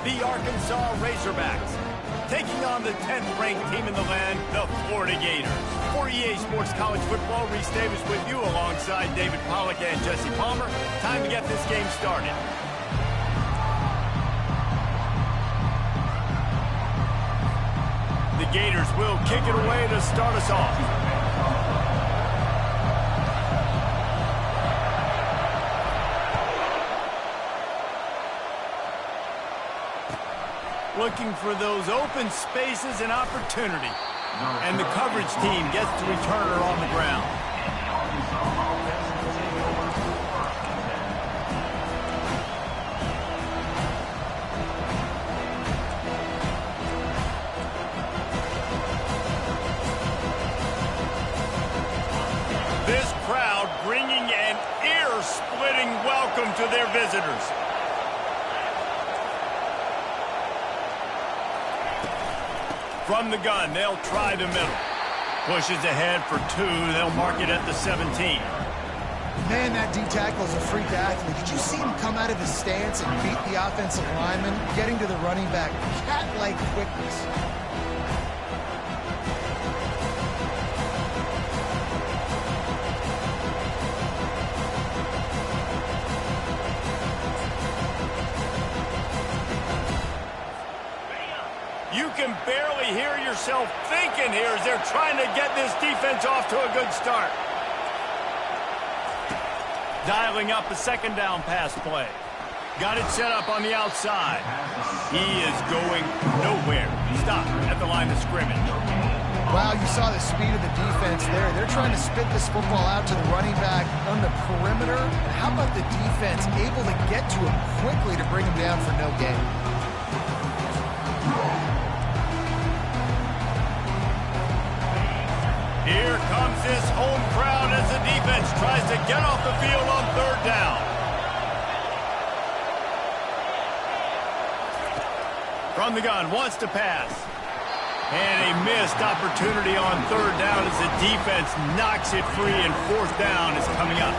the Arkansas Razorbacks, taking on the 10th-ranked team in the land, the Florida Gators. For EA Sports College Football, Reese Davis with you alongside David Pollack and Jesse Palmer. Time to get this game started. The Gators will kick it away to start us off. Looking for those open spaces and opportunity. And the coverage team gets to return her on the ground. This crowd bringing an ear-splitting welcome to their visitors. From the gun, they'll try the middle. Pushes ahead for 2. They'll mark it at the 17. Man, that D-tackle's a freak athlete. Did you see him come out of his stance and beat the offensive lineman, getting to the running back? Cat-like quickness. You can barely hear yourself thinking here as they're trying to get this defense off to a good start. Dialing up a second down pass play. Got it set up on the outside. He is going nowhere. Stop at the line of scrimmage. Wow, you saw the speed of the defense there. They're trying to spit this football out to the running back on the perimeter. And how about the defense able to get to him quickly to bring him down for no gain? Here comes this home crowd as the defense tries to get off the field on third down. From the gun, wants to pass. And a missed opportunity on third down as the defense knocks it free, and fourth down is coming up.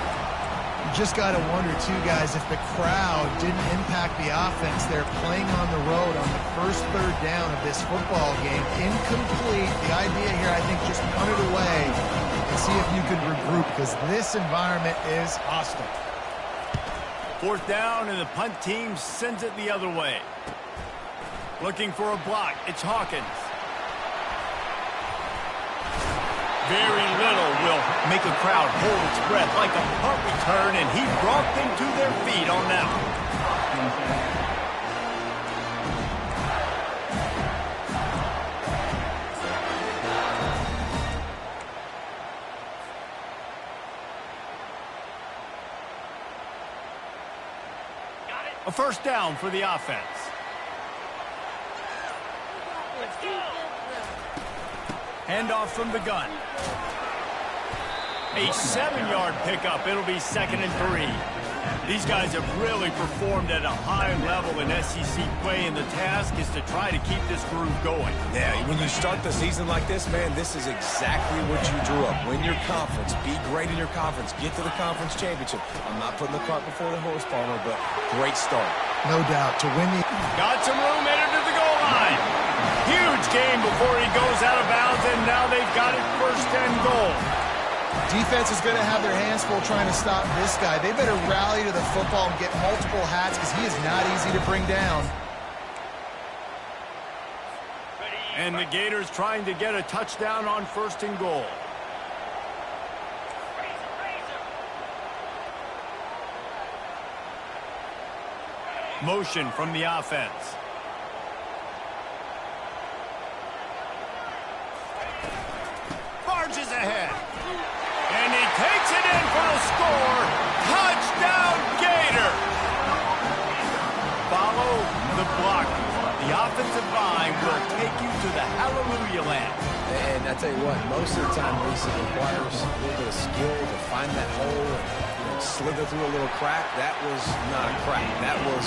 You just got to wonder, too, guys, if the crowd didn't impact the offense. They're playing on the road on the first third down of this football game. Incomplete. The idea here, I think, just punt it away and see if you can regroup, because this environment is hostile. Fourth down, and the punt team sends it the other way. Looking for a block. It's Hawkins. Very little will make a crowd hold its breath like a punt return, and he brought them to their feet on that one. A first down for the offense. Handoff from the gun. A 7-yard pickup. It'll be 2nd and 3. These guys have really performed at a high level in SEC play, and the task is to try to keep this groove going. Yeah, when you start the season like this, man, this is exactly what you drew up. Win your conference. Be great in your conference. Get to the conference championship. I'm not putting the cart before the horse, Palmer, but great start. No doubt. To win the... Got some room headed to the goal line. Huge game before he goes out of bounds, and now they've got it 1st and goal. Defense is going to have their hands full trying to stop this guy. They better rally to the football and get multiple hats, because he is not easy to bring down. And the Gators trying to get a touchdown on 1st and goal. Motion from the offense. Barges ahead. And he takes it in for the score. Touchdown, Gator! Follow the block. The offensive line will take you to the hallelujah land. And I tell you what, most of the time, Lisa, requires a little bit of skill to find that hole and slither through a little crack. That was not a crack. That was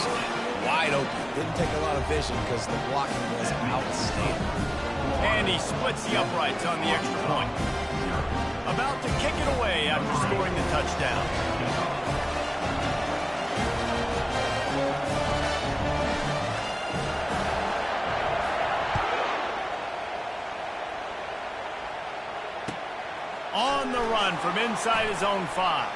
wide open. Didn't take a lot of vision because the blocking was outstanding. And he splits the uprights on the extra point. About to kick it away after scoring the touchdown. on the run from inside his own 5.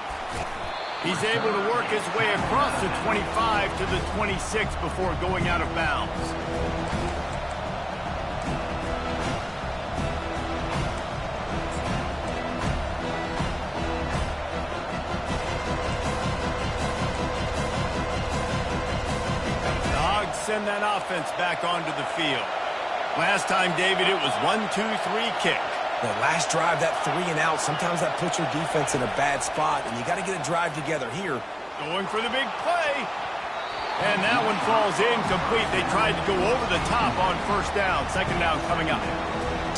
He's able to work his way across the 25 to the 26 before going out of bounds. The Hogs send that offense back onto the field. Last time, David, it was 1-2-3 kick. The last drive, that 3 and out, sometimes that puts your defense in a bad spot, and you got to get a drive together here. Going for the big play. And that one falls incomplete. They tried to go over the top on first down. Second down coming up.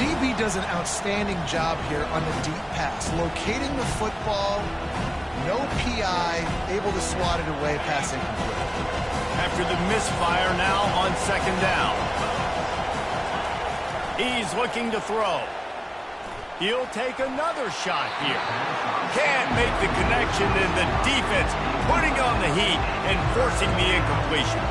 DB does an outstanding job here on the deep pass. Locating the football, no PI, able to swat it away, pass incomplete. After the misfire now on second down. He's looking to throw. He'll take another shot here. Can't make the connection, and the defense putting on the heat and forcing the incompletion.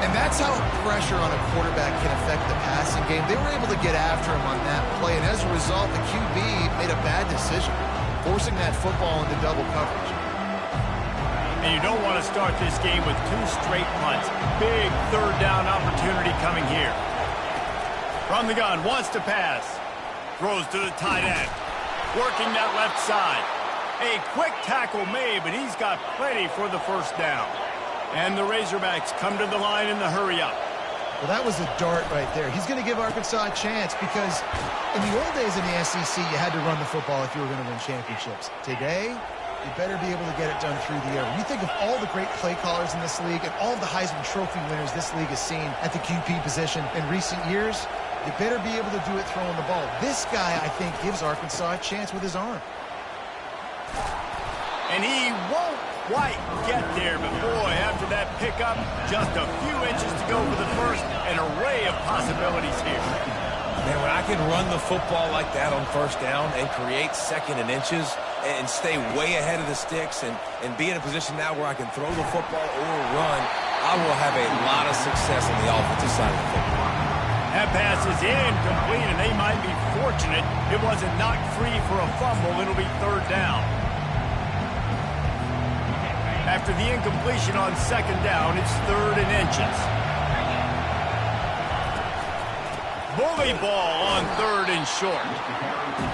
And that's how pressure on a quarterback can affect the passing game. They were able to get after him on that play, and as a result, the QB made a bad decision, forcing that football into double coverage. And you don't want to start this game with 2 straight punts. Big third down opportunity coming here. From the gun, wants to pass. Throws to the tight end. Working that left side. A quick tackle made, but he's got plenty for the first down. And the Razorbacks come to the line in the hurry-up. Well, that was a dart right there. He's going to give Arkansas a chance because in the old days in the SEC, you had to run the football if you were going to win championships. Today, you better be able to get it done through the air. When you think of all the great play callers in this league and all of the Heisman Trophy winners this league has seen at the QB position in recent years, you better be able to do it throwing the ball. This guy, I think, gives Arkansas a chance with his arm. And he won't quite get there, but boy, after that pickup, just a few inches to go for the first. An array of possibilities here. Man, when I can run the football like that on first down and create second and inches and stay way ahead of the sticks and be in a position now where I can throw the football or run, I will have a lot of success on the offensive side of the football. That pass is incomplete, and they might be fortunate it wasn't knocked free for a fumble. It'll be third down. After the incompletion on second down, it's third and inches. Bully ball on third and short.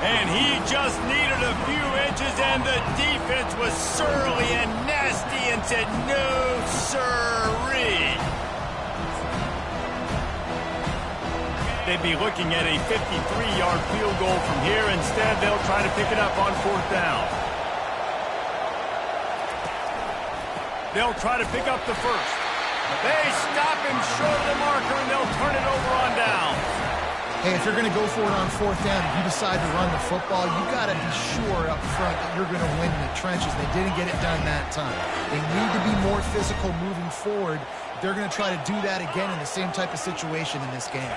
And he just needed a few inches, and the defense was surly and nasty and said, no, sirree. They'd be looking at a 53-yard field goal from here. Instead, they'll try to pick it up on fourth down. They'll try to pick up the first. They stop him short of the marker, and they'll turn it over on down. Hey, if you're going to go for it on fourth down, if you decide to run the football, you got to be sure up front that you're going to win in the trenches. They didn't get it done that time. They need to be more physical moving forward. They're going to try to do that again in the same type of situation in this game.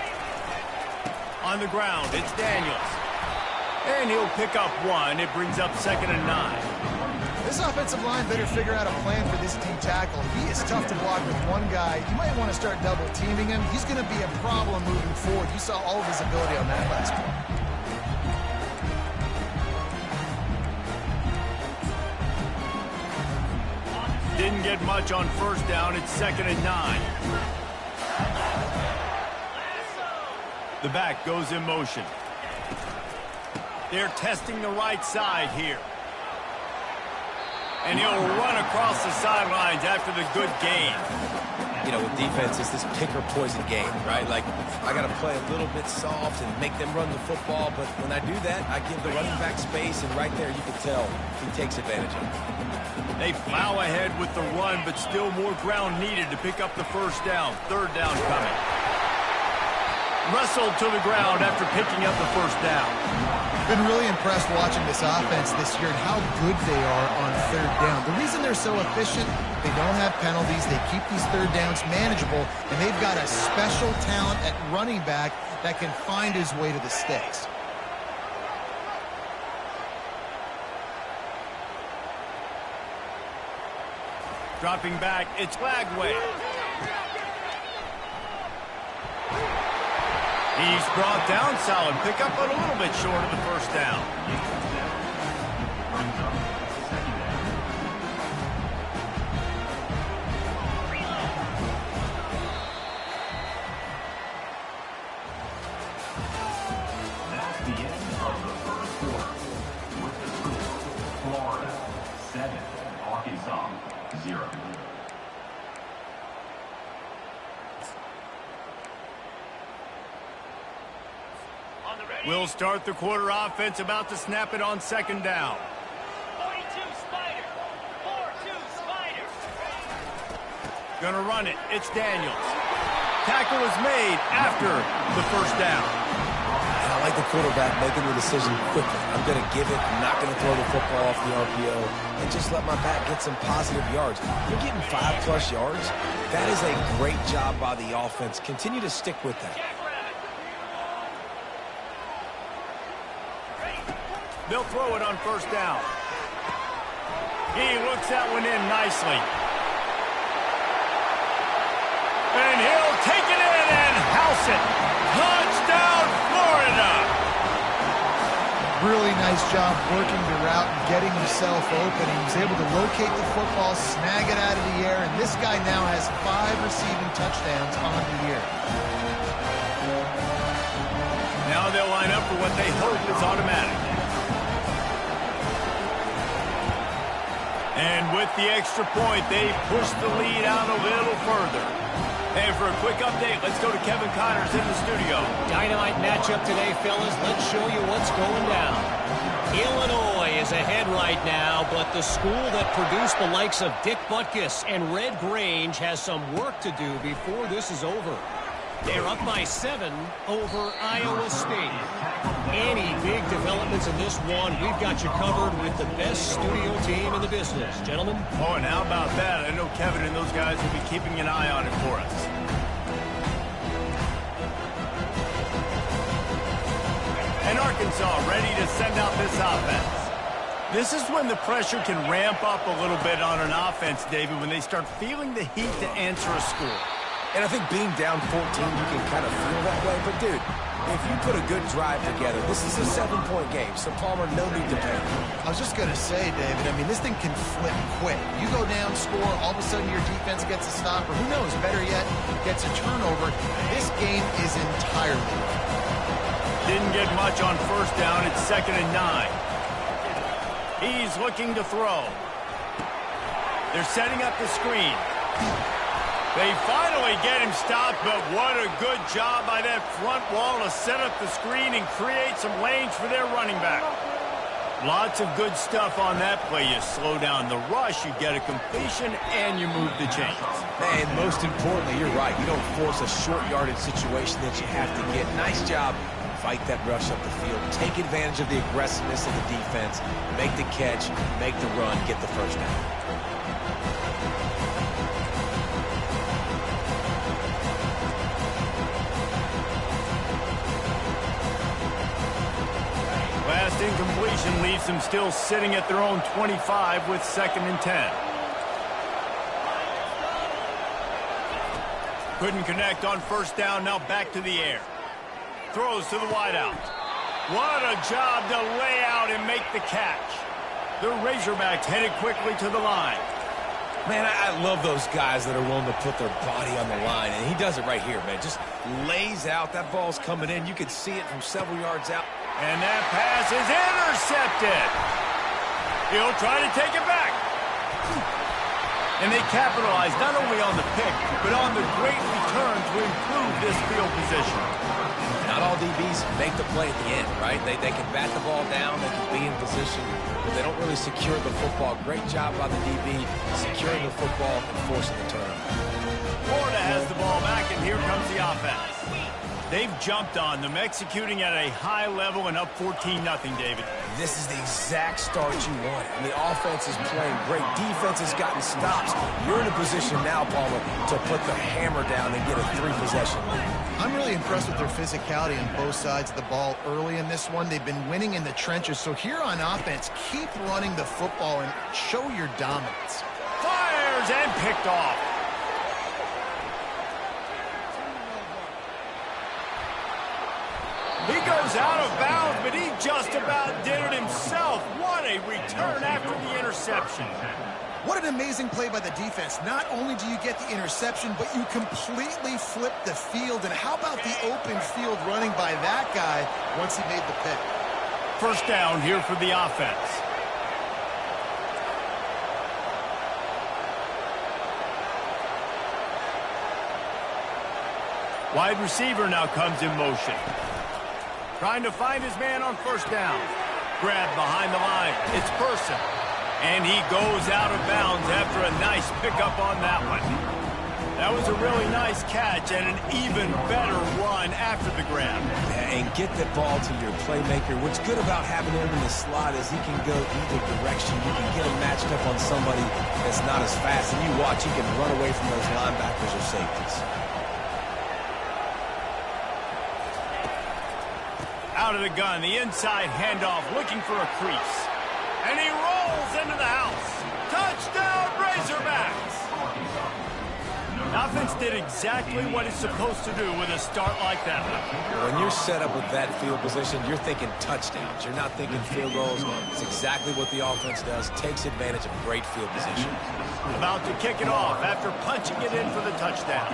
On the ground, it's Daniels. And he'll pick up one. It brings up 2nd and 9. This offensive line better figure out a plan for this D tackle. He is tough to block with one guy. You might want to start double teaming him. He's going to be a problem moving forward. You saw all of his ability on that last play. Didn't get much on first down. It's 2nd and 9. The back goes in motion. They're testing the right side here. And he'll run across the sidelines after the good gain. You know, with defense, it's this pick or poison game, right? Like, I got to play a little bit soft and make them run the football, but when I do that, I give the running back space, and right there you can tell he takes advantage of it. They plow ahead with the run, but still more ground needed to pick up the first down. Third down coming. Wrestled to the ground after picking up the first down. Been really impressed watching this offense this year and how good they are on third down. The reason they're so efficient, they don't have penalties. They keep these third downs manageable, and they've got a special talent at running back that can find his way to the sticks. Dropping back, it's Lagway. He's brought down solid. Pick up a little bit short of the first down. We'll start the quarter offense, about to snap it on second down. 42 Spider. 4-2 Spider. Gonna run it. It's Daniels. Tackle is made after the first down. And I like the quarterback making the decision quickly. I'm going to give it. I'm not going to throw the football off the RPO and just let my back get some positive yards. You're getting 5+ yards. That is a great job by the offense. Continue to stick with that. They'll throw it on first down. He looks that one in nicely. And he'll take it in and house it. Touchdown, Florida! Really nice job working the route and getting himself open. He was able to locate the football, snag it out of the air, and this guy now has 5 receiving touchdowns on the year. Now they'll line up for what they hope is automatic. And with the extra point, they push the lead out a little further. And for a quick update, let's go to Kevin Connors in the studio. Dynamite matchup today, fellas. Let's show you what's going down. Illinois is ahead right now, but the school that produced the likes of Dick Butkus and Red Grange has some work to do before this is over. They're up by 7 over Iowa State. Any big developments in this one, we've got you covered with the best studio team in the business. Gentlemen? Oh, and how about that? I know Kevin and those guys will be keeping an eye on it for us. And Arkansas ready to send out this offense. This is when the pressure can ramp up a little bit on an offense, David, when they start feeling the heat to answer a score. And I think being down 14, you can kind of feel that way. But, dude, if you put a good drive together, this is a 7-point game. So, Palmer, no need to panic. I was just going to say, David, I mean, this thing can flip quick. You go down, score, all of a sudden your defense gets a stop, or who knows, better yet, gets a turnover. This game is entirely over. Didn't get much on first down. It's 2nd and 9. He's looking to throw. They're setting up the screen. They finally get him stopped, but what a good job by that front wall to set up the screen and create some lanes for their running back. Lots of good stuff on that play. You slow down the rush, you get a completion, and you move the chains. And most importantly, you're right. You don't force a short yardage situation that you have to get. Nice job. Fight that rush up the field. Take advantage of the aggressiveness of the defense. Make the catch, make the run, get the first down. Last incompletion leaves them still sitting at their own 25 with 2nd and 10. Couldn't connect on first down, now back to the air. Throws to the wideout. What a job to lay out and make the catch. The Razorbacks headed quickly to the line. Man, I love those guys that are willing to put their body on the line, and he does it right here, man. Just lays out. That ball's coming in. You can see it from several yards out. And that pass is intercepted. He'll try to take it back. And they capitalize not only on the pick, but on the great return to improve this field position. Not all DBs make the play at the end, right? They can bat the ball down, they can be in position, but they don't really secure the football. Great job by the DB, securing the football and forcing the turnover. Florida has the ball back, and here comes the offense. They've jumped on them, executing at a high level and up 14-0, David. This is the exact start you want. And the offense is playing great. Defense has gotten stops. You're in a position now, Palmer, to put the hammer down and get a 3-possession lead. I'm really impressed with their physicality on both sides of the ball early in this one. They've been winning in the trenches. So here on offense, keep running the football and show your dominance. Fires and picked off. He goes out of bounds, but he just about did it himself. What a return after the interception. What an amazing play by the defense. Not only do you get the interception, but you completely flip the field. And how about the open field running by that guy once he made the pick? First down here for the offense. Wide receiver now comes in motion. Trying to find his man on first down. Grab behind the line. It's Person. And he goes out of bounds after a nice pickup on that one. That was a really nice catch and an even better run after the grab. Yeah, and get the ball to your playmaker. What's good about having him in the slot is he can go either direction. You can get him matched up on somebody that's not as fast. And you watch, he can run away from those linebackers or safeties. Out of the gun, the inside handoff, looking for a crease. And he rolls into the house. Touchdown, Razorbacks! Offense did exactly what it's supposed to do with a start like that one. When you're set up with that field position, you're thinking touchdowns. You're not thinking field goals. It's exactly what the offense does. Takes advantage of great field position. About to kick it off after punching it in for the touchdown.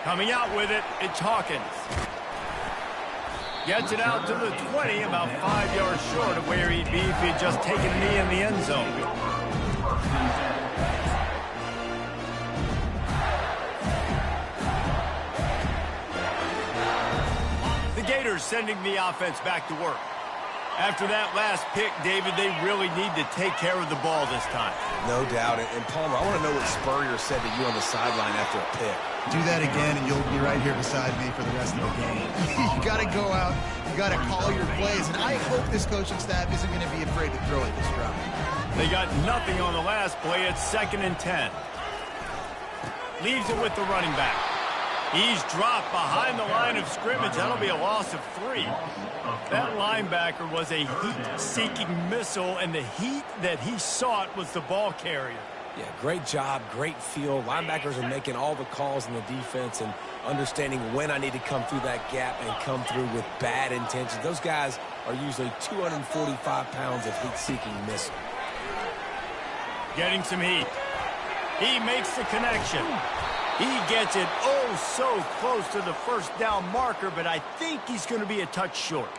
Coming out with it, it's Hawkins. Gets it out to the 20, about 5 yards short of where he'd be if he'd just taken a knee in the end zone. The Gators sending the offense back to work. After that last pick, David, they really need to take care of the ball this time. No doubt. And Palmer, I want to know what Spurrier said to you on the sideline after a pick. Do that again, and you'll be right here beside me for the rest of the game. You got to go out. You got to call your plays. And I hope this coaching staff isn't going to be afraid to throw it this drive. They got nothing on the last play. It's 2nd and 10. Leaves it with the running back. He's dropped behind the line of scrimmage. That'll be a loss of 3. That linebacker was a heat-seeking missile, and the heat that he sought was the ball carrier. Yeah, great job, great feel. Linebackers are making all the calls in the defense and understanding when I need to come through that gap and come through with bad intentions. Those guys are usually 245 pounds of heat-seeking missile. Getting some heat. He makes the connection. He gets it oh so close to the first down marker, but I think he's going to be a touch short.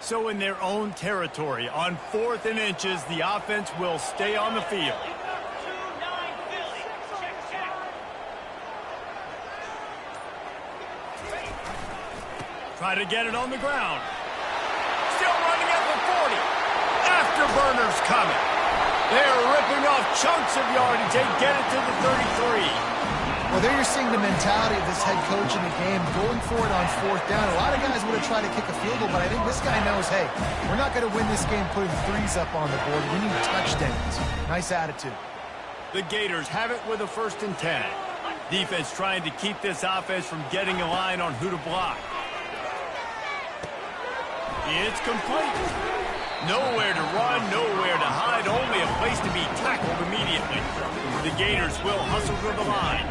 So in their own territory, on 4th and inches, the offense will stay on the field. Try to get it on the ground. Still running at the 40. Afterburners coming. They're ripping off chunks of yardage. They get it to the 33. Well, there you're seeing the mentality of this head coach in the game, going for it on 4th down. A lot of guys would have tried to kick a field goal, but I think this guy knows, hey, we're not going to win this game putting 3s up on the board. We need touchdowns. Nice attitude. The Gators have it with a 1st and 10. Defense trying to keep this offense from getting a line on who to block. It's complete. Nowhere to run, nowhere to hide, only a place to be tackled immediately. The Gators will hustle to the line.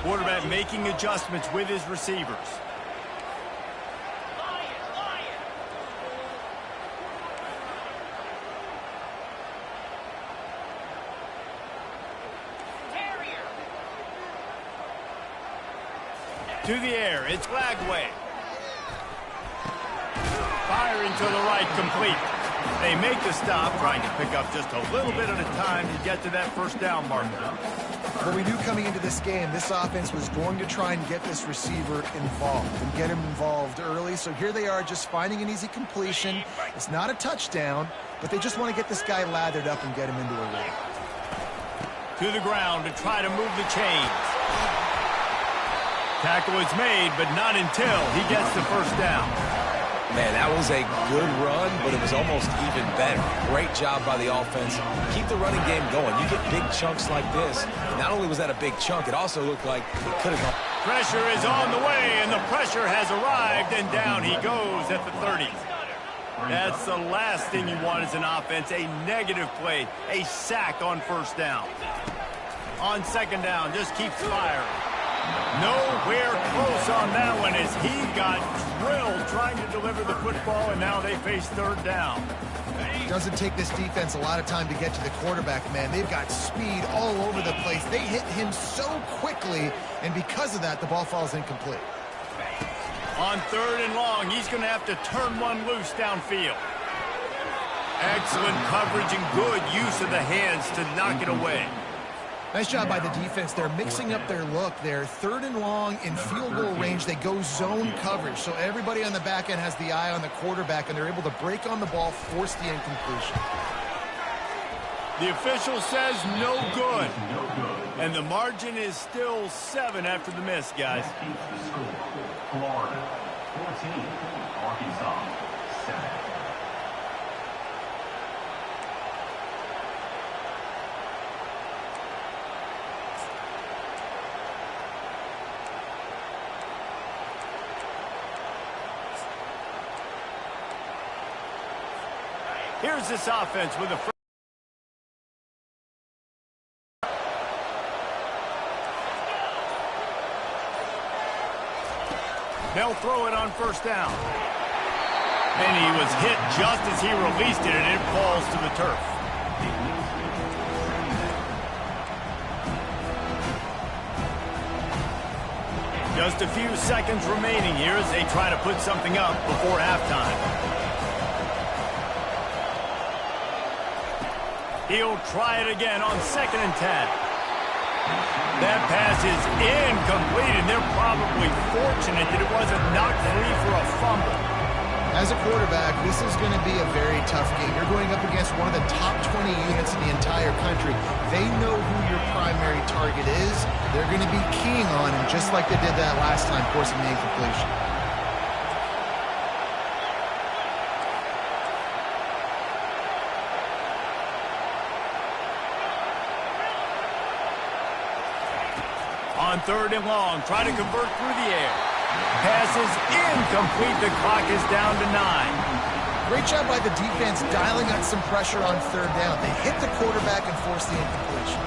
Quarterback making adjustments with his receivers. To the air, it's Lagway. Firing to the right, complete. They make the stop, trying to pick up just a little bit at a time to get to that first down marker. But we knew coming into this game, this offense was going to try and get this receiver involved and get him involved early. So here they are just finding an easy completion. It's not a touchdown, but they just want to get this guy lathered up and get him into a ring. To the ground to try to move the chains. Tackle is made, but not until he gets the first down. Man, that was a good run, but it was almost even better. Great job by the offense. Keep the running game going. You get big chunks like this. Not only was that a big chunk, it also looked like it could have gone. Pressure is on the way, and the pressure has arrived, and down he goes at the 30. That's the last thing you want as an offense, a negative play, a sack on first down. On second down, just keeps firing. Nowhere close on that one as he got drilled trying to deliver the football, and now they face third down. It doesn't take this defense a lot of time to get to the quarterback, man. They've got speed all over the place. They hit him so quickly, and because of that, the ball falls incomplete. On third and long, he's going to have to turn one loose downfield. Excellent coverage and good use of the hands to knock it away. Nice job by the defense. They're mixing up their look. They're third and long in field goal range. They go zone coverage. So everybody on the back end has the eye on the quarterback, and they're able to break on the ball, force the incompletion. The official says no good. And the margin is still 7 after the miss, guys. Florida 14, Arkansas 7. Here's this offense with a they'll throw it on first down. And he was hit just as he released it, and it falls to the turf. Just a few seconds remaining here as they try to put something up before halftime. He'll try it again on 2nd and 10. That pass is incomplete, and they're probably fortunate that it wasn't knocked free for a fumble. As a quarterback, this is going to be a very tough game. You're going up against one of the top 20 units in the entire country. They know who your primary target is. They're going to be keying on him, just like they did that last time, forcing the incompletion. On third and long, try to convert through the air. Pass is incomplete. The clock is down to 9. Great job by the defense dialing up some pressure on third down. They hit the quarterback and force the incompletion.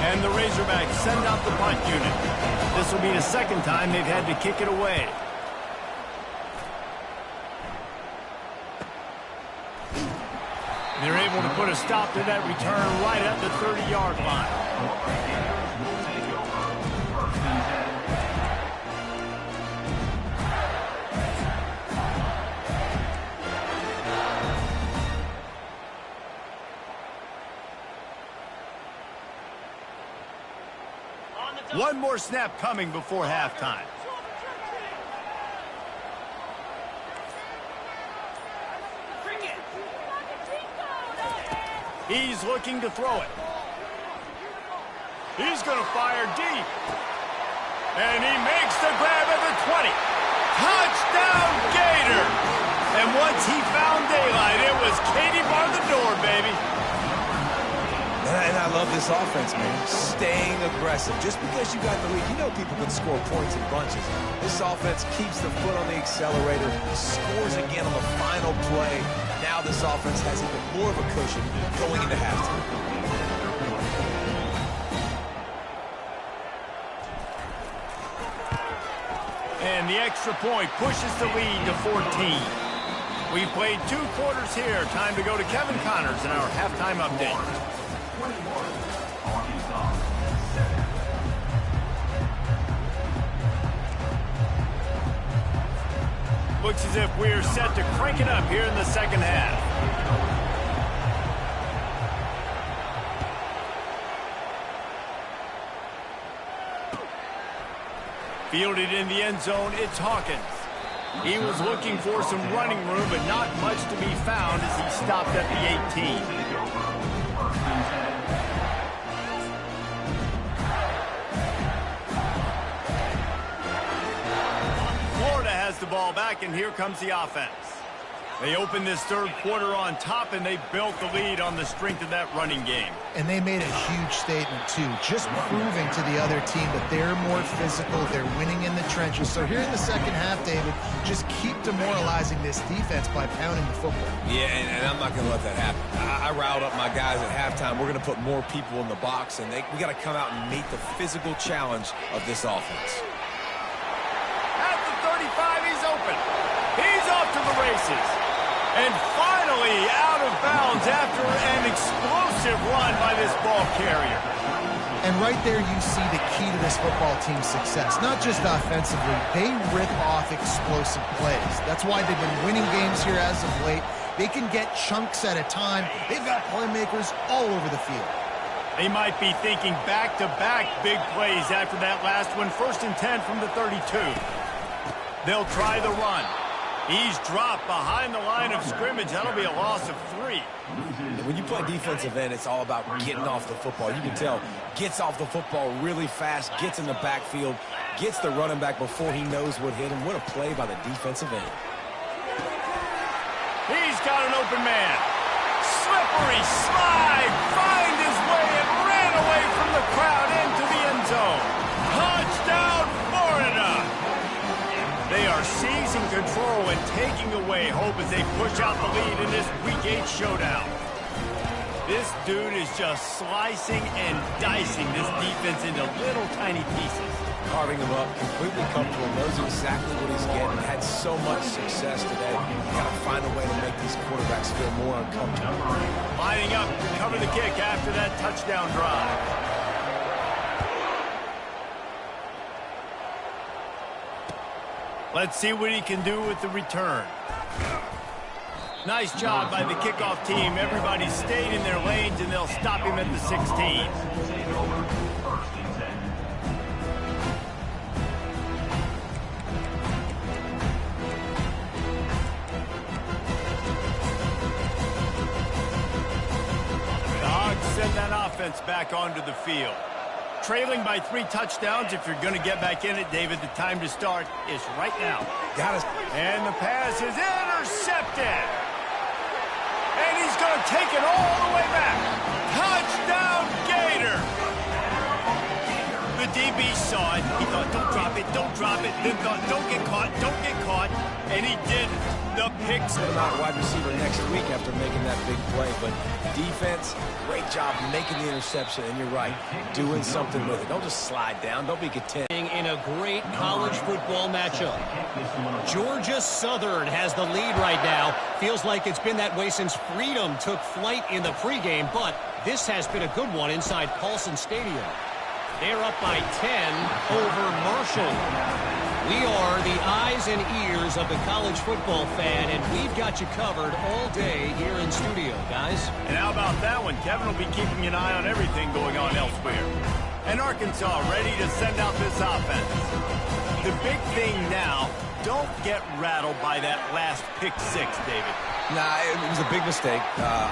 And the Razorbacks send out the punt unit. This will be the second time they've had to kick it away. They're able to put a stop to that return right at the 30-yard line. One more snap coming before halftime. He's looking to throw it. He's going to fire deep. And he makes the grab at the 20. Touchdown, Gator! And once he found daylight, it was Katie bar the door, baby. And I love this offense, man. Staying aggressive. Just because you got the lead, you know people can score points in bunches. This offense keeps the foot on the accelerator, scores again on the final play. Now this offense has even more of a cushion going into halftime. And the extra point pushes the lead to 14. We've played 2 quarters here. Time to go to Kevin Connors in our halftime update. 21, Arkansas 7. Looks as if we're set to crank it up here in the second half. Fielded in the end zone, it's Hawkins. He was looking for some running room, but not much to be found as he stopped at the 18. Florida has the ball back, and here comes the offense. They opened this third quarter on top, and they built the lead on the strength of that running game. And they made a huge statement, too, just proving to the other team that they're more physical, they're winning in the trenches. So here in the second half, David, just keep demoralizing this defense by pounding the football. Yeah, and I'm not going to let that happen. I riled up my guys at halftime. We're going to put more people in the box, and we got to come out and meet the physical challenge of this offense. At the 35, he's open. He's off to the races. And finally out of bounds after an explosive run by this ball carrier. And right there you see the key to this football team's success. Not just offensively, they rip off explosive plays. That's why they've been winning games here as of late. They can get chunks at a time. They've got playmakers all over the field. They might be thinking back-to-back big plays after that last one. 1st and 10 from the 32. They'll try the run. He's dropped behind the line of scrimmage. That'll be a loss of 3. When you play defensive end, it's all about getting off the football. You can tell, gets off the football really fast, gets in the backfield, gets the running back before he knows what hit him. What a play by the defensive end. He's got an open man. Slippery slide, find his way and ran away from the crowd into the end zone. Touchdown, Florida! They are seizing control and taking away hope as they push out the lead in this Week 8 showdown. This dude is just slicing and dicing this defense into little tiny pieces. Carving him up, completely comfortable, knows exactly what he's getting, had so much success today. You got to find a way to make these quarterbacks feel more uncomfortable. Lining up to cover the kick after that touchdown drive. Let's see what he can do with the return. Nice job by the kickoff team. Everybody stayed in their lanes, and they'll stop him at the 16. The Hogs send that offense back onto the field. Trailing by 3 touchdowns. If you're going to get back in it, David, the time to start is right now. Got us. And the pass is intercepted. And he's going to take it all the way back. Touchdown, Gator. The DB saw it. He thought, don't drop it, don't drop it. Then thought, don't get caught, don't get caught. And he didn't. The pick. Set him out wide receiver next week after making that big play. But defense, great job making the interception. And you're right, doing something with it. Don't just slide down. Don't be content. In a great college football matchup. Georgia Southern has the lead right now. Feels like it's been that way since Freedom took flight in the pregame, but this has been a good one inside Paulson Stadium. They're up by 10 over Marshall. We are the eyes and ears of the college football fan, and we've got you covered all day here in studio, guys. And how about that one? Kevin will be keeping an eye on everything going on elsewhere. And Arkansas ready to send out this offense. The big thing now, don't get rattled by that last pick 6, David. Nah, it was a big mistake.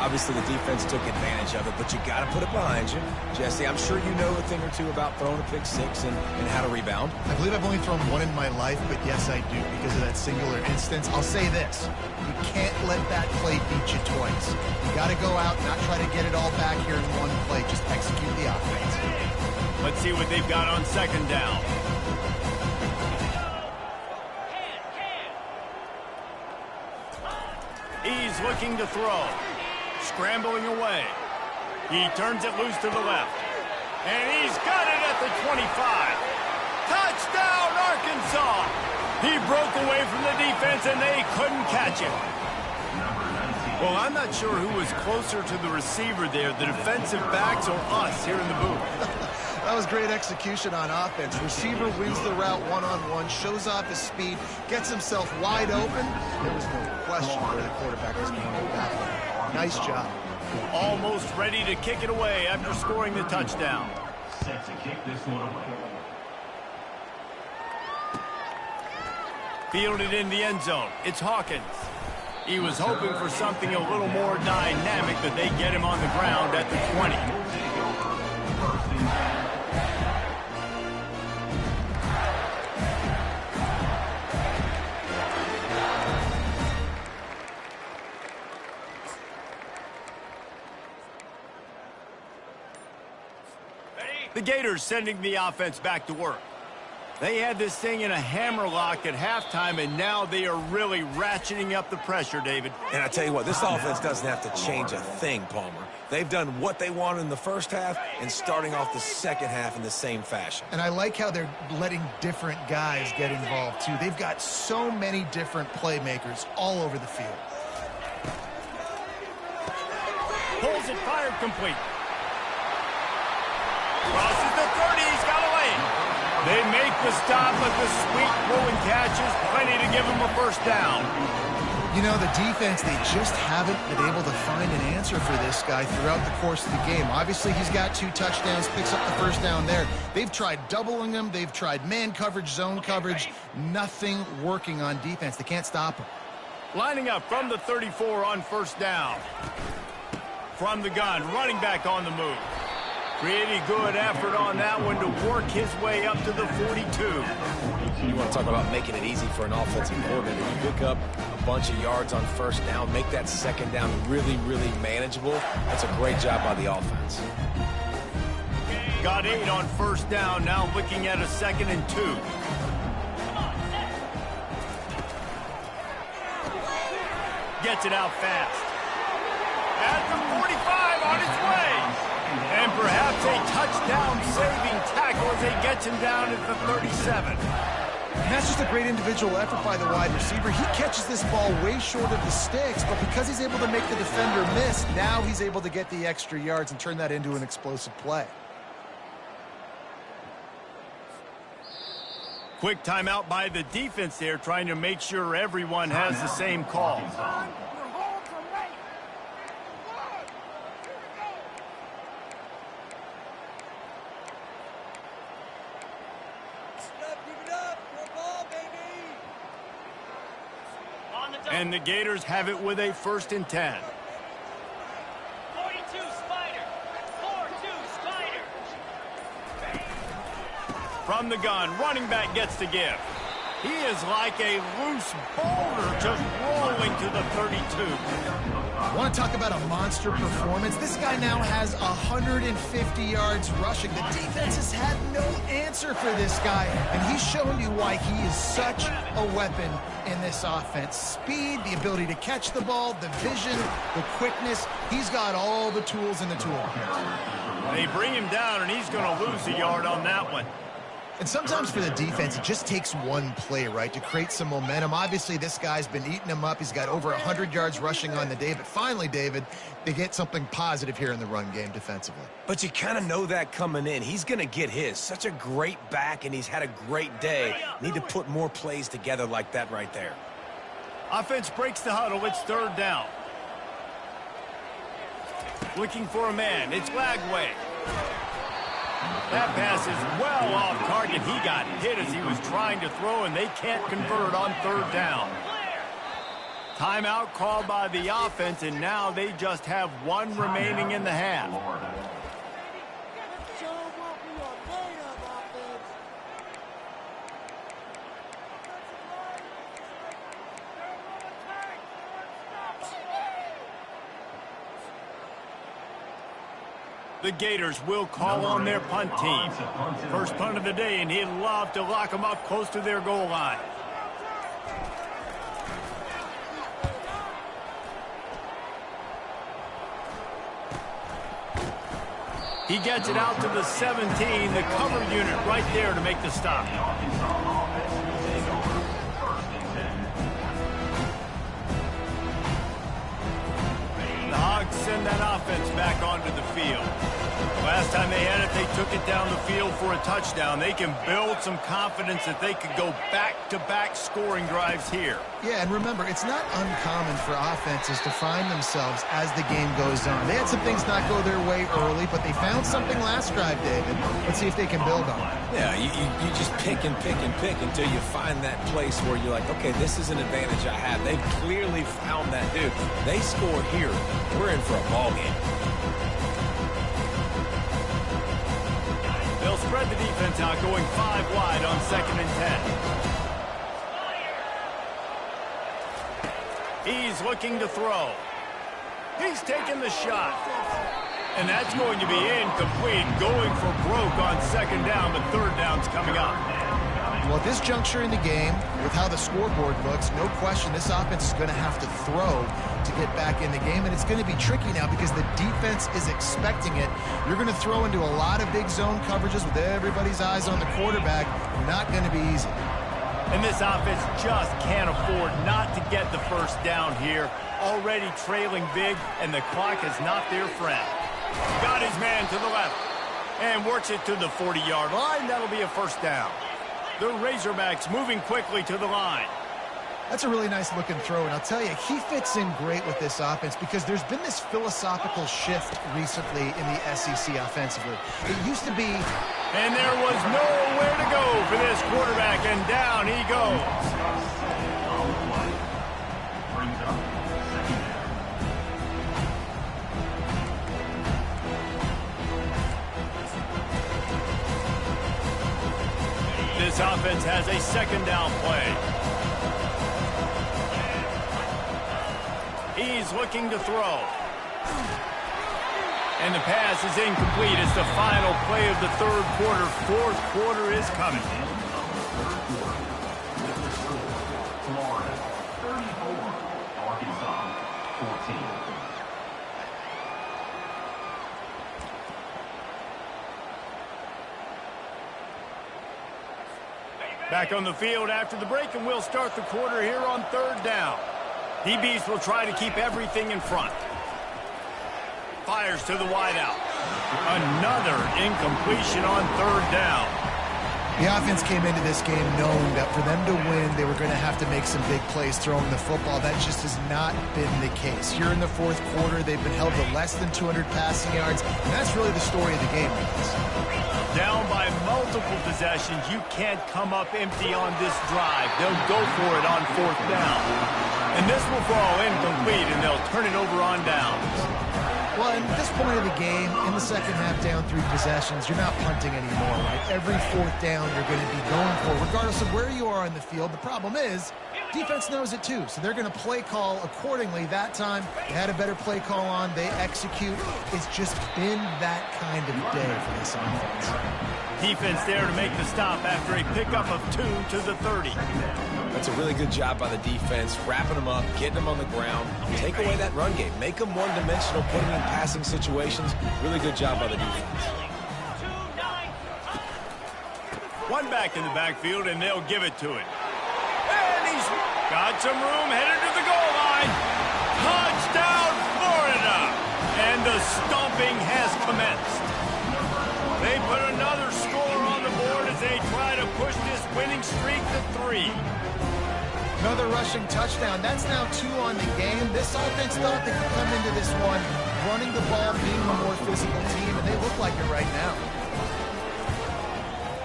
Obviously, the defense took advantage of it, but you got to put it behind you. Jesse, I'm sure you know a thing or two about throwing a pick 6 and how to rebound. I believe I've only thrown one in my life, but yes, I do because of that singular instance. I'll say this. You can't let that play beat you twice. You got to go out, not try to get it all back here in one play. Just execute the offense. Let's see what they've got on 2nd down. He's looking to throw. Scrambling away. He turns it loose to the left. And he's got it at the 25. Touchdown, Arkansas! He broke away from the defense, and they couldn't catch him. Well, I'm not sure who was closer to the receiver there, the defensive backs or us here in the booth. That was great execution on offense. Receiver wins the route one-on-one, shows off his speed, gets himself wide open. There was no question where the quarterback was going with that one. Nice job. Almost ready to kick it away after scoring the touchdown. Set to kick this one away. Fielded in the end zone. It's Hawkins. He was hoping for something a little more dynamic, but they get him on the ground at the 20. First and 10. The Gators sending the offense back to work. They had this thing in a hammerlock at halftime, and now they are really ratcheting up the pressure, David. And I tell you what, this offense doesn't have to change a thing, Palmer. They've done what they wanted in the first half and starting off the second half in the same fashion. And I like how they're letting different guys get involved, too. They've got so many different playmakers all over the field. Pulls it, fired, complete. Crosses the 30, he's got away. They make the stop, but the sweet throwing catch is plenty to give him a first down. You know, the defense, they just haven't been able to find an answer for this guy throughout the course of the game. Obviously, he's got 2 touchdowns, picks up the first down there. They've tried doubling him. They've tried man coverage, zone coverage. Nothing working on defense. They can't stop him. Lining up from the 34 on first down. From the gun, running back on the move. Pretty good effort on that one to work his way up to the 42. You want to talk about making it easy for an offensive coordinator. You pick up a bunch of yards on first down, make that second down really, really manageable. That's a great job by the offense. Got 8 on first down, now looking at a 2nd and 2. Gets it out fast. At the 45 on its way. And perhaps a touchdown-saving tackle as they get him down at the 37. And that's just a great individual effort by the wide receiver. He catches this ball way short of the sticks, but because he's able to make the defender miss, now he's able to get the extra yards and turn that into an explosive play. Quick timeout by the defense there, trying to make sure everyone has the same call. And the Gators have it with a 1st and 10. 42 Spider. 4-2 Spider. From the gun, running back gets to give. He is like a loose boulder just rolling to the 32. Want to talk about a monster performance? This guy now has 150 yards rushing. The defense has had no answer for this guy, and he's showing you why he is such a weapon in this offense. Speed, the ability to catch the ball, the vision, the quickness. He's got all the tools in the toolbox. They bring him down, and he's going to lose a yard on that one. And sometimes for the defense, it just takes one play, right, to create some momentum. Obviously, this guy's been eating him up. He's got over 100 yards rushing on the day. But finally, David, they get something positive here in the run game defensively. But you kind of know that coming in. He's going to get his. Such a great back, and he's had a great day. Need to put more plays together like that right there. Offense breaks the huddle. It's 3rd down. Looking for a man. It's Lagway. That pass is well off target. He got hit as he was trying to throw, and they can't convert on 3rd down. Timeout called by the offense, and now they just have 1 remaining in the half. The Gators will call on their punt team. First punt of the day, and he'd love to lock them up close to their goal line. He gets it out to the 17, the cover unit right there to make the stop. The Hogs send that offense back onto the field. Last time they had it, they took it down the field for a touchdown. They can build some confidence that they could go back-to-back scoring drives here. Yeah, and remember, it's not uncommon for offenses to find themselves as the game goes on. They had some things not go their way early, but they found something last drive, David. Let's see if they can build on it. Yeah, you just pick and pick and pick until you find that place where you're like, okay, this is an advantage I have. They've clearly found that, dude. They score here. We're in for a ball game. They'll spread the defense out, going 5 wide on 2nd and 10. He's looking to throw. He's taking the shot. And that's going to be incomplete, going for broke on second down, but third down's coming up. Well, at this juncture in the game, with how the scoreboard looks, no question this offense is going to have to throw to get back in the game, and it's going to be tricky now because the defense is expecting it. You're going to throw into a lot of big zone coverages with everybody's eyes on the quarterback. Not going to be easy. And this offense just can't afford not to get the first down here. Already trailing big, and the clock is not their friend. Got his man to the left and works it to the 40-yard line. That'll be a first down. The Razorbacks moving quickly to the line. That's a really nice looking throw, and I'll tell you, he fits in great with this offense because there's been this philosophical shift recently in the SEC offensively. It used to be... And there was nowhere to go for this quarterback, and down he goes. Brings up second down. This offense has a second down play. He's looking to throw. And the pass is incomplete. It's the final play of the third quarter. Fourth quarter is coming. Florida 34, Arkansas 14. Back on the field after the break, and we'll start the quarter here on third down. DBs will try to keep everything in front. Fires to the wideout. Another incompletion on third down. The offense came into this game knowing that for them to win, they were going to have to make some big plays throwing the football. That just has not been the case. Here in the fourth quarter, they've been held to less than 200 passing yards, and that's really the story of the game. Down by multiple possessions, you can't come up empty on this drive. They'll go for it on fourth down. And this will fall incomplete, and they'll turn it over on downs. Well, at this point of the game, in the second half, down 3 possessions, you're not punting anymore, right? Every fourth down you're going to be going for, regardless of where you are on the field. The problem is, defense knows it too, so they're going to play call accordingly. That time, they had a better play call on. They execute. It's just been that kind of day for this offense. Defense there to make the stop after a pickup of 2 to the 30. That's a really good job by the defense, wrapping them up, getting them on the ground. Take away that run game. Make them one-dimensional, put them in passing situations. Really good job by the defense. One back in the backfield, and they'll give it to it. And he's got some room, headed to the goal line. Touchdown, Florida! And the stomping has commenced. They put another score on the board as they try to push this winning streak to 3. Another rushing touchdown. That's now 2 on the game. This offense thought they could come into this one running the ball, being the more physical team, and they look like it right now.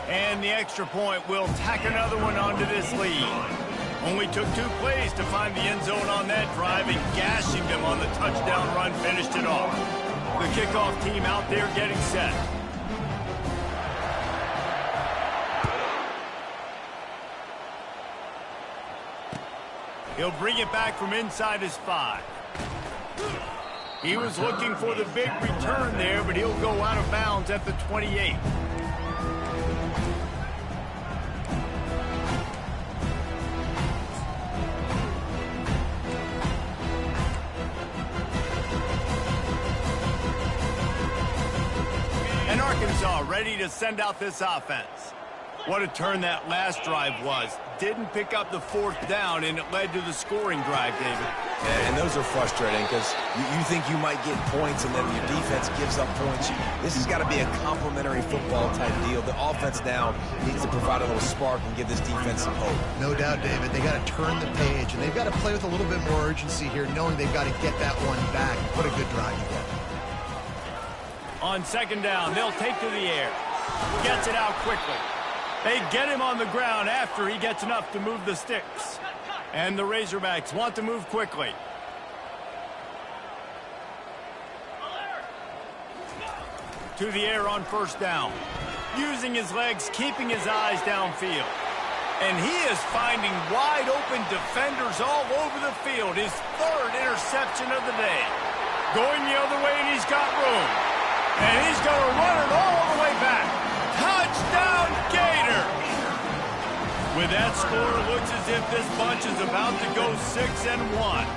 And the extra point will tack another one onto this lead. Only took 2 plays to find the end zone on that drive, and gashing them on the touchdown run finished it off. The kickoff team out there getting set. He'll bring it back from inside his 5. He was looking for the big return there, but he'll go out of bounds at the 28. And Arkansas ready to send out this offense. What a turn that last drive was. Didn't pick up the fourth down, and it led to the scoring drive, David. And those are frustrating because you think you might get points, and then your defense gives up points. This has got to be a complementary football type deal. The offense now needs to provide a little spark and give this defense some hope. No doubt, David. They got to turn the page, and they've got to play with a little bit more urgency here, knowing they've got to get that one back and put a good drive together. On second down, they'll take to the air. Gets it out quickly. They get him on the ground after he gets enough to move the sticks. And the Razorbacks want to move quickly. To the air on first down. Using his legs, keeping his eyes downfield. And he is finding wide open defenders all over the field. His 3rd interception of the day. Going the other way, and he's got room. And he's going to run it all the way back. Touchdown, Gator! With that score, it looks as if this bunch is about to go 6-1.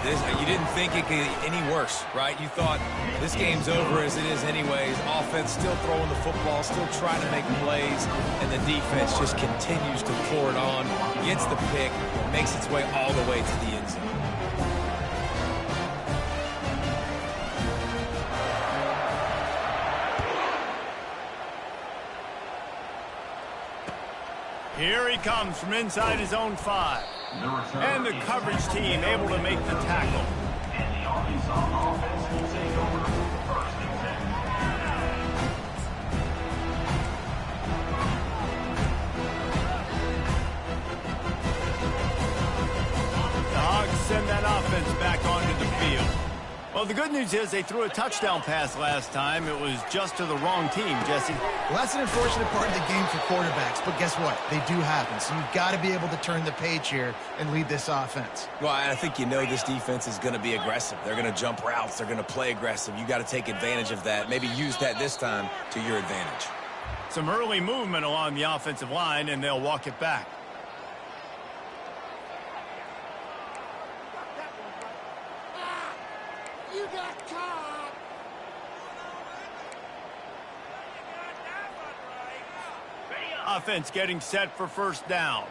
Dude, you didn't think it could get any worse, right? You thought this game's over as it is anyways. Offense still throwing the football, still trying to make plays, and the defense just continues to pour it on, gets the pick, makes its way all the way to the end zone. Here he comes from inside his own 5. And the coverage team able to make the tackle. And the Arkansas offense will take over first and 10. The Hogs send that offense back onto the field. Well, the good news is they threw a touchdown pass last time. It was just to the wrong team, Jesse. Well, that's an unfortunate part of the game for quarterbacks, but guess what? They do happen, so you've got to be able to turn the page here and lead this offense. Well, I think you know this defense is going to be aggressive. They're going to jump routes. They're going to play aggressive. You got to take advantage of that. Maybe use that this time to your advantage. Some early movement along the offensive line, and they'll walk it back. Offense getting set for first down.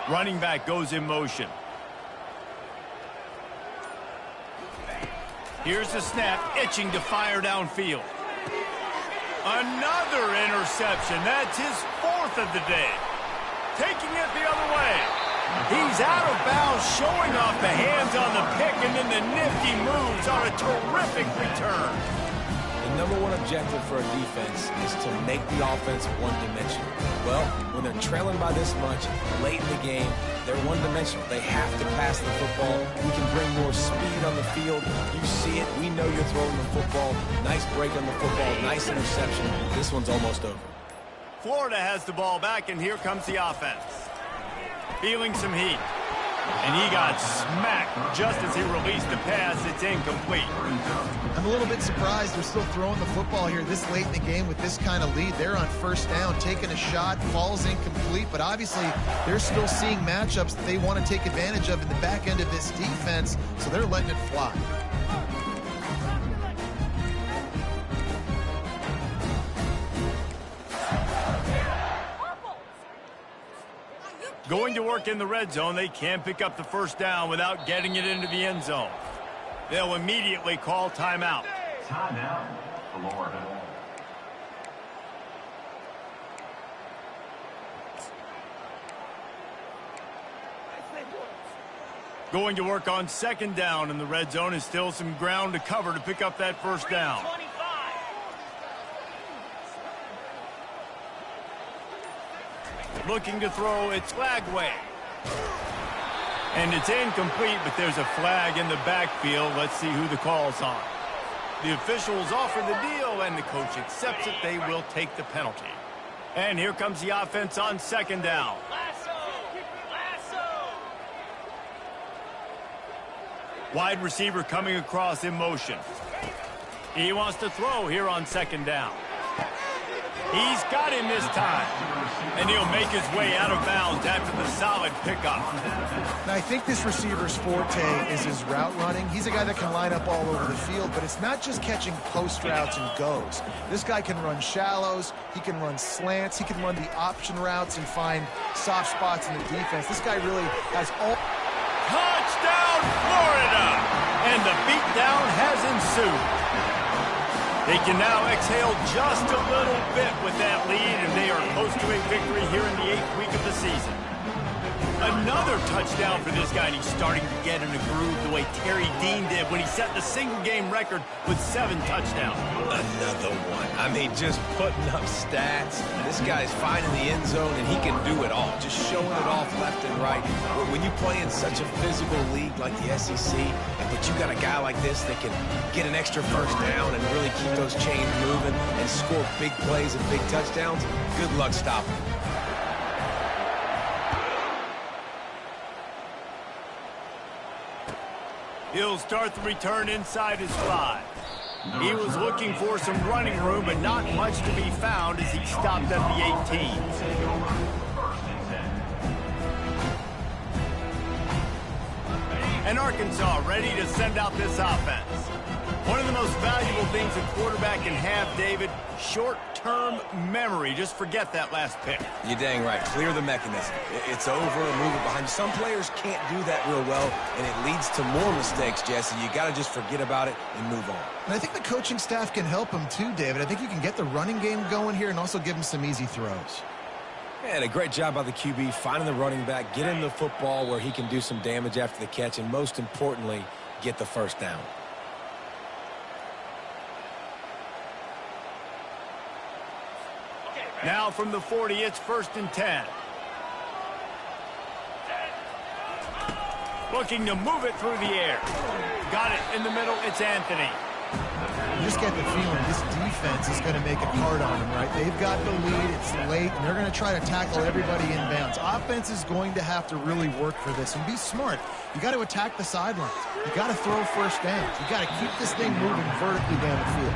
Running back goes in motion. Here's the snap, itching to fire downfield. Another interception. That's his 4th of the day. Taking it the other way. He's out of bounds, showing off the hands on the pick, and then the nifty moves on a terrific return. The number one objective for a defense is to make the offense one-dimensional. Well, when they're trailing by this much, late in the game, they're one-dimensional. They have to pass the football. We can bring more speed on the field. You see it. We know you're throwing the football. Nice break on the football. Nice interception. This one's almost over. Florida has the ball back, and here comes the offense. Feeling some heat. And he got smacked just as he released the pass. It's incomplete. I'm a little bit surprised they're still throwing the football here this late in the game with this kind of lead. They're on first down, taking a shot, falls incomplete, but obviously they're still seeing matchups that they want to take advantage of in the back end of this defense, so they're letting it fly. Going to work in the red zone, they can't pick up the first down without getting it into the end zone. They'll immediately call timeout. Timeout, Florida. Going to work on second down in the red zone is still some ground to cover to pick up that first down. Looking to throw, it's Flagway. And it's incomplete, but there's a flag in the backfield. Let's see who the call's on. The officials offer the deal, and the coach accepts it. They will take the penalty. And here comes the offense on second down. Wide receiver coming across in motion. He wants to throw here on second down. He's got him this time. And he'll make his way out of bounds after the solid pickup. Now, I think this receiver's forte is his route running. He's a guy that can line up all over the field, but it's not just catching post routes and goes. This guy can run shallows, he can run slants, he can run the option routes and find soft spots in the defense. This guy really has all... Touchdown, Florida! And the beatdown has ensued. They can now exhale just a little bit with that lead, and they are close to a victory here in the 8th week of the season. Another touchdown for this guy, and he's starting to get in a groove the way Terry Dean did when he set the single-game record with 7 touchdowns. Another one. I mean, just putting up stats. This guy's finding the end zone, and he can do it all, just showing it off left and right. But when you play in such a physical league like the SEC, but you got a guy like this that can get an extra first down and really keep those chains moving and score big plays and big touchdowns, good luck stopping him. He'll start the return inside his 5. He was looking for some running room, but not much to be found as he stopped at the 18. And Arkansas ready to send out this offense. One of the most valuable things a quarterback can have, David, short-term memory. Just forget that last pick. You're dang right. Clear the mechanism. It's over, move it behind you. Some players can't do that real well, and it leads to more mistakes, Jesse. You got to just forget about it and move on. And I think the coaching staff can help him too, David. I think you can get the running game going here and also give him some easy throws. And a great job by the QB, finding the running back, get him the football where he can do some damage after the catch, and most importantly, get the first down. Now from the 40, it's 1st and 10. Looking to move it through the air. Got it in the middle. It's Anthony. You just get the feeling this defense is going to make it hard on them, right? They've got the lead. It's late, and they're going to try to tackle everybody inbounds. Offense is going to have to really work for this and be smart. You got to attack the sidelines. You got to throw first downs. You got to keep this thing moving vertically down the field.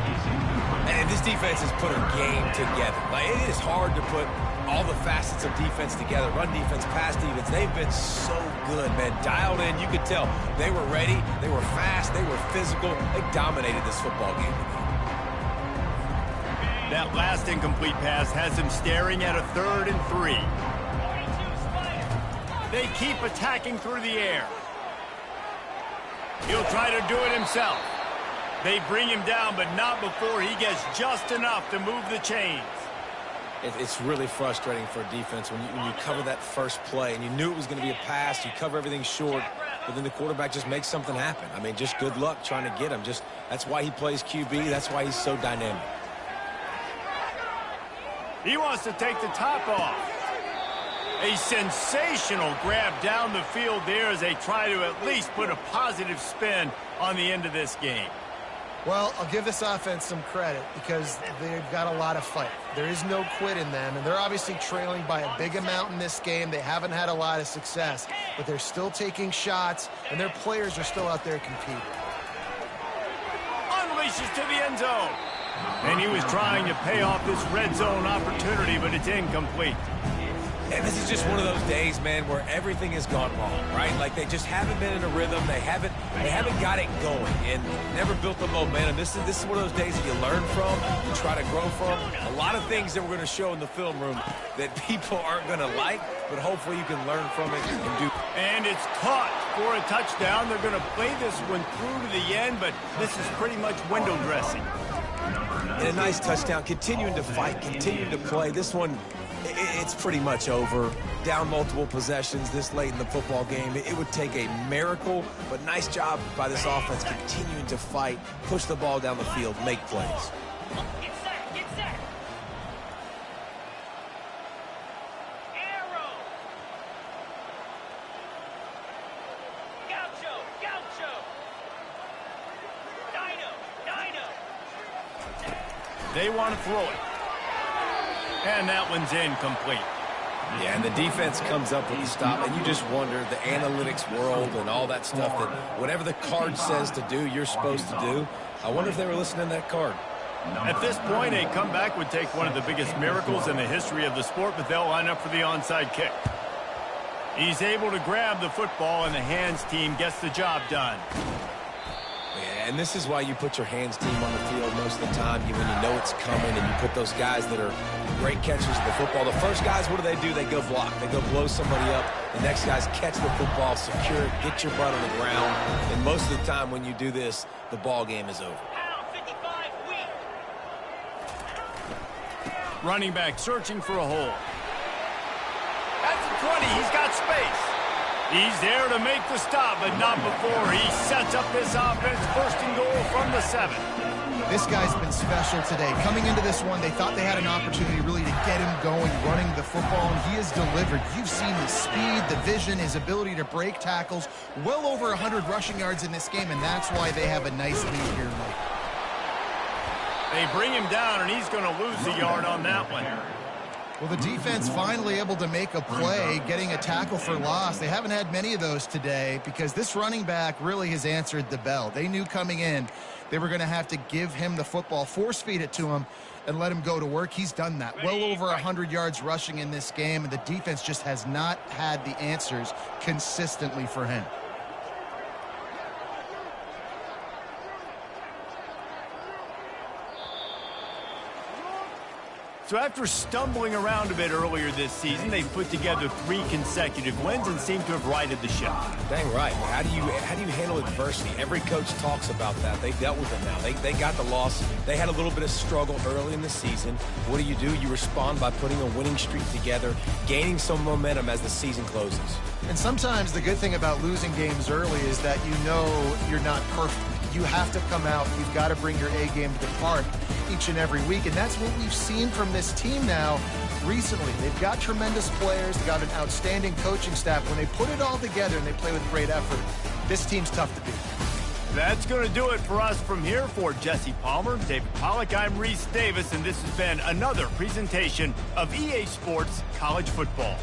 And this defense has put a game together. Like, it is hard to put all the facets of defense together. Run defense, pass defense. They've been so good, man. Dialed in. You could tell they were ready. They were fast. They were physical. They dominated this football game. That last incomplete pass has him staring at a 3rd and 3. They keep attacking through the air. He'll try to do it himself. They bring him down, but not before he gets just enough to move the chains. It's really frustrating for a defense when you cover that first play and you knew it was going to be a pass. You cover everything short, but then the quarterback just makes something happen. I mean, just good luck trying to get him. That's why he plays QB. That's why he's so dynamic. He wants to take the top off. A sensational grab down the field there as they try to at least put a positive spin on the end of this game. Well, I'll give this offense some credit because they've got a lot of fight. There is no quit in them, and they're obviously trailing by a big amount in this game. They haven't had a lot of success, but they're still taking shots, and their players are still out there competing. Unleashes to the end zone. And he was trying to pay off this red zone opportunity, but it's incomplete. And this is just one of those days, man, where everything has gone wrong, right? Like they just haven't been in a rhythm. They haven't got it going and never built the momentum. This is one of those days that you learn from, you try to grow from. A lot of things that we're going to show in the film room that people aren't going to like, but hopefully you can learn from it and do. And it's caught for a touchdown. They're going to play this one through to the end, but this is pretty much window dressing. And a nice touchdown, continuing to fight, continuing to play. This one, it's pretty much over. Down multiple possessions this late in the football game. It would take a miracle, but nice job by this offense continuing to fight, push the ball down the field, make plays. Get set, get set. Arrow. Gaucho, gaucho. Dino. They want to throw it. And that one's incomplete. Yeah, and the defense comes up with the stop, and you just wonder, the analytics world and all that stuff, that whatever the card says to do, you're supposed to do. I wonder if they were listening to that card. At this point, a comeback would take one of the biggest miracles in the history of the sport, but they'll line up for the onside kick. He's able to grab the football, and the hands team gets the job done. Yeah, and this is why you put your hands team on the field most of the time, when you know it's coming, and you put those guys that are great catchers of the football. The first guys, what do? They go block. They go blow somebody up. The next guys catch the football, secure it, get your butt on the ground. And most of the time when you do this, the ball game is over. Pound 55 weak. Running back searching for a hole. At the 20, he's got space. He's there to make the stop, but not before he sets up this offense. 1st and goal from the 7. This guy's been special today. Coming into this one, they thought they had an opportunity really to get him going, running the football, and he has delivered. You've seen the speed, the vision, his ability to break tackles. Well over 100 rushing yards in this game, and that's why they have a nice lead here tonight. They bring him down, and he's going to lose a yard on that one. Well, the defense finally able to make a play, getting a tackle for loss. They haven't had many of those today because this running back really has answered the bell. They knew coming in they were going to have to give him the football, force feed it to him, and let him go to work. He's done that. Well over 100 yards rushing in this game, and the defense just has not had the answers consistently for him. So after stumbling around a bit earlier this season, they put together 3 consecutive wins and seem to have righted the ship. Dang right. How do you handle adversity? Every coach talks about that. They dealt with it now. They got the loss. They had a little bit of struggle early in the season. What do? You respond by putting a winning streak together, gaining some momentum as the season closes. And sometimes the good thing about losing games early is that you know you're not perfect. You have to come out. You've got to bring your A game to the park each and every week. And that's what we've seen from this team now recently. They've got tremendous players. They've got an outstanding coaching staff. When they put it all together and they play with great effort, this team's tough to beat. That's going to do it for us from here. For Jesse Palmer, David Pollack, I'm Reese Davis, and this has been another presentation of EA Sports College Football.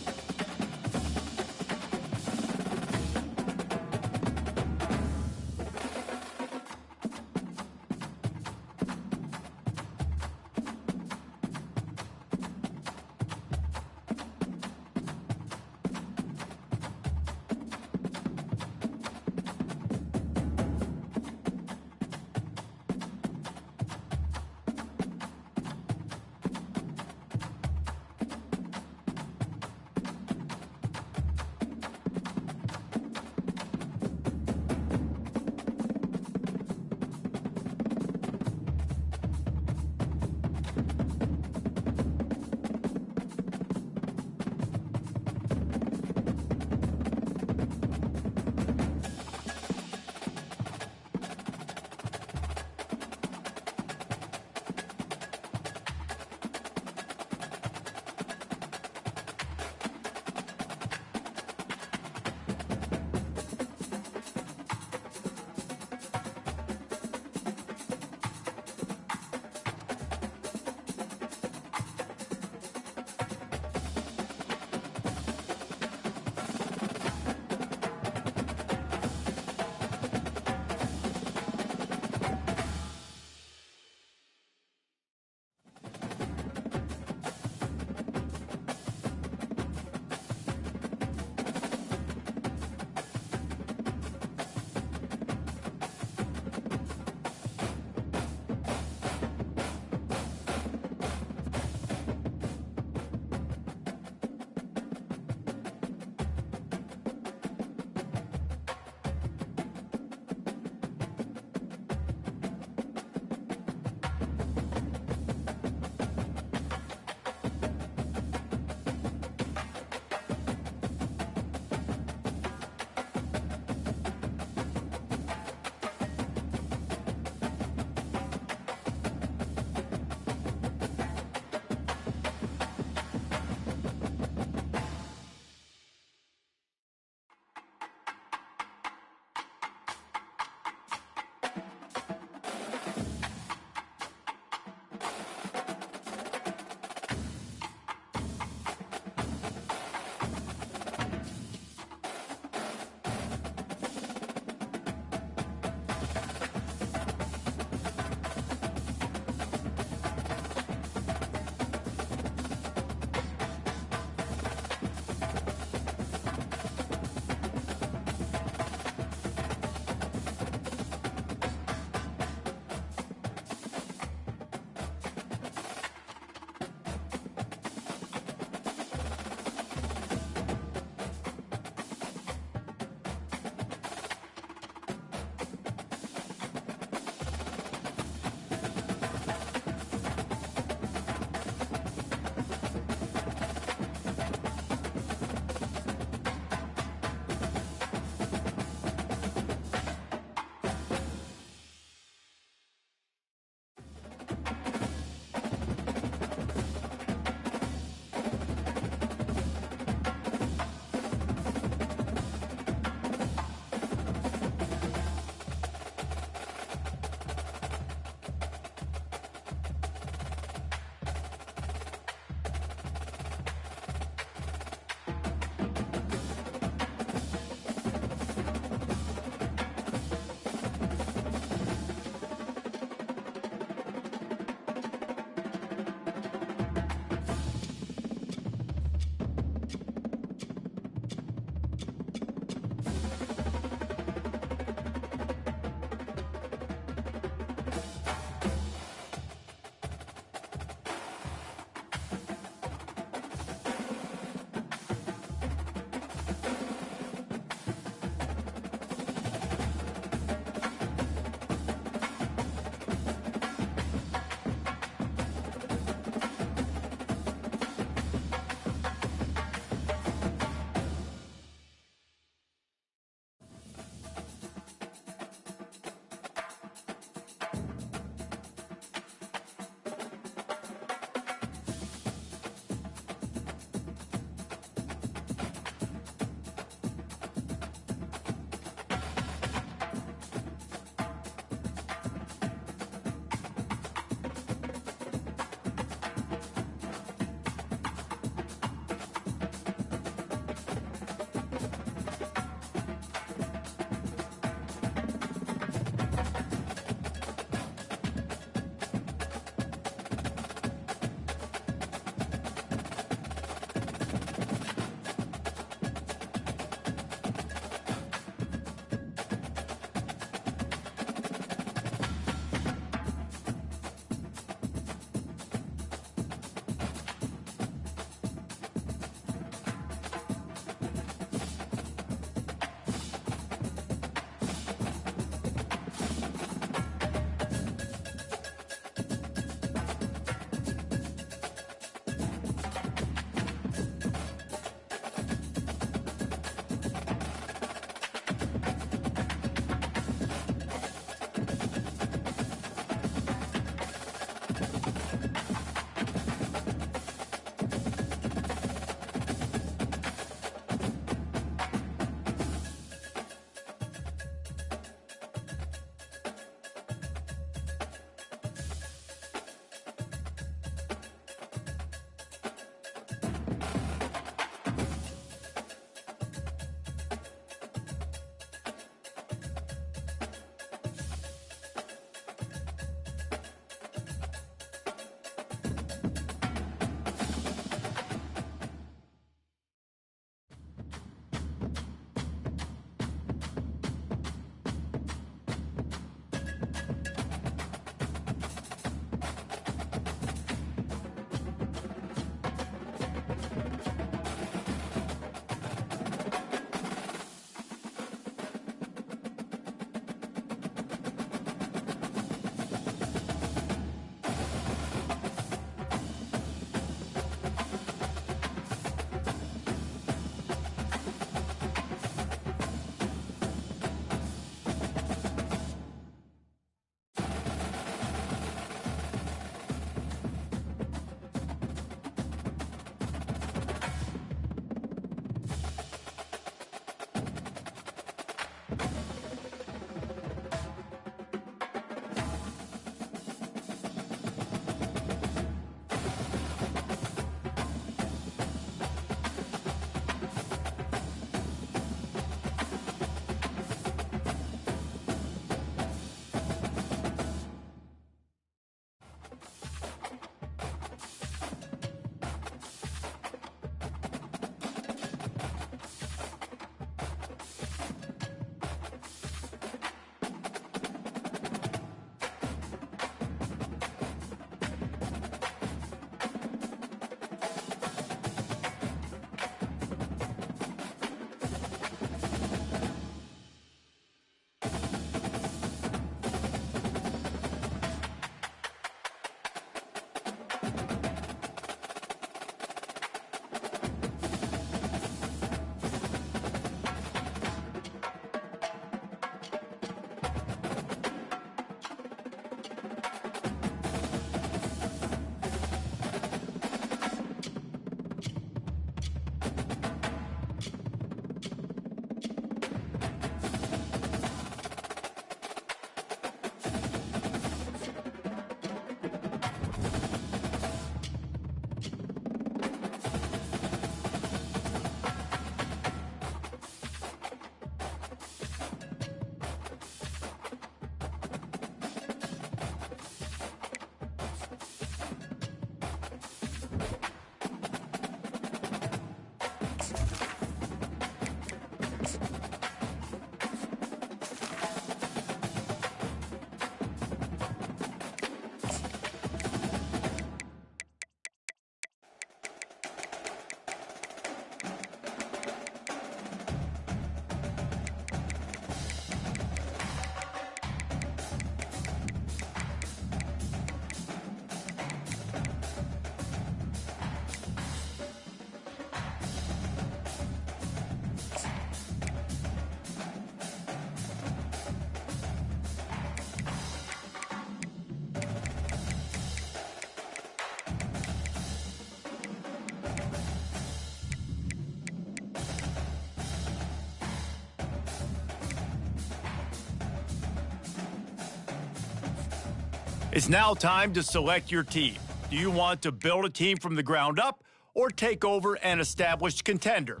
It's now time to select your team. Do you want to build a team from the ground up or take over an established contender?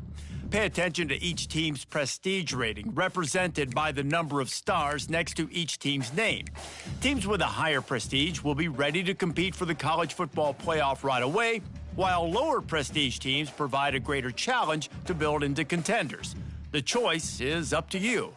Pay attention to each team's prestige rating, represented by the number of stars next to each team's name. Teams with a higher prestige will be ready to compete for the college football playoff right away, while lower prestige teams provide a greater challenge to build into contenders. The choice is up to you.